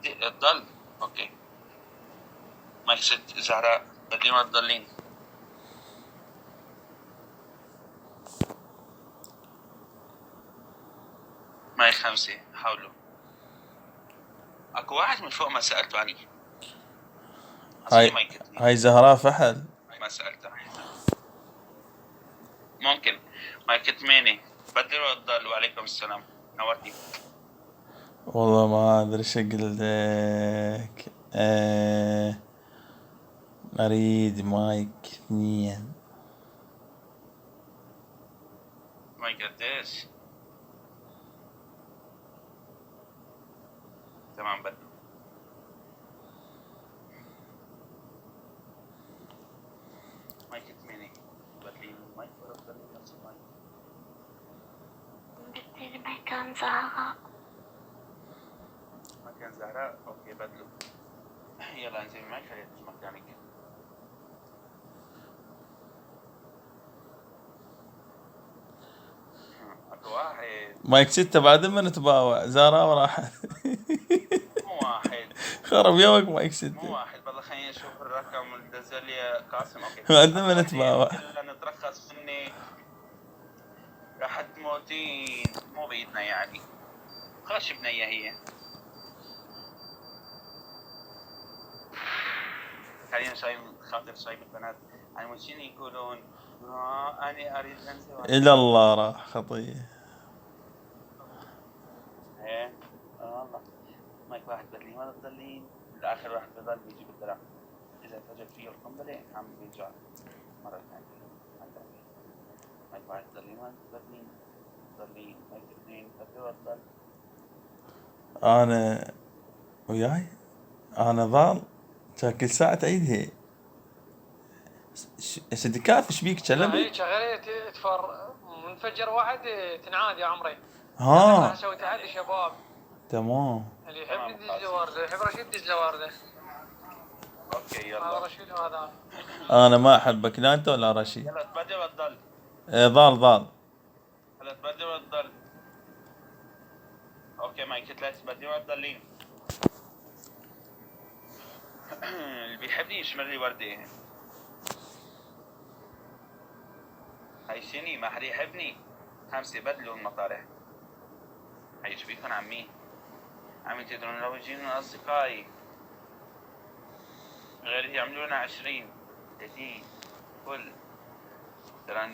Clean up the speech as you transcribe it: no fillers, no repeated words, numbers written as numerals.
تضل. اوكي مايك 6 زهراء بدي ما تضلين. مايك 5 حاولوا. اكو واحد من فوق ما سألته عني. هاي زهراء فحل ما سألته. ممكن مايك 8 بدل ولا تضل. وعليكم السلام نورتي. والله ما ادري ايش اقولك. اريد مايك 2. مايك قديش؟ تمام بدل. مايك 8 بدلين المايك ولا تضلين نفس المايك؟ بدي مكان زهراء. مكان زهراء اوكي بدلوا. يلا انزل المايك خليك مكانك. اكو واحد مايك 6 بعد من تباوع زهراء وراحت. مو واحد خرب يومك مايك مو 6 واحد والله. خليني اشوف الرقم اللي دزل لي قاسم. اوكي بعد من تباوع. كلنا نترخص مني راح تموتين. مو بايدنا يعني. خش بنية هي. خلينا شايف خاطر شايف البنات الموجين يقولون اني اريد انزل. الى الله راح خطيه. ايه والله مايك واحد بدلين ولا تضلين. الاخر واحد بضل بيجي بالدرع. اذا فجأة فيه القنبلة عم بيرجع مرة ثانية. مايك واحد تضلين ولا تضلين. تضلين. مايك 2 بدل ولا تضل. انا وياي انا ضال كل ساعة تعيدها. سدكات ايش بيك لا كلبي؟ هي شغله تفر منفجر واحد تنعاد يا عمري. ها راح اسوي تحدي شباب. تمام. اللي يحب يدز له ورده. يحب رشيد يدز له ورده. اوكي هذا يلا. رشيد وهذا. انا ما احبك لا انت ولا رشيد. يلا تبدل ولا تضل. ضال. هلا تبدل ولا تضل. اوكي مايك 3 تبدل ولا تضلين. اللي بيحبني يشمر لي وردة. هاي شني ما حدا يحبني. 5 بدلوا المطارح. هاي ايش بيكون عمي؟ عمي تدرون لو يجينا اصدقائي غير يعملونا 20 30 فل. ترى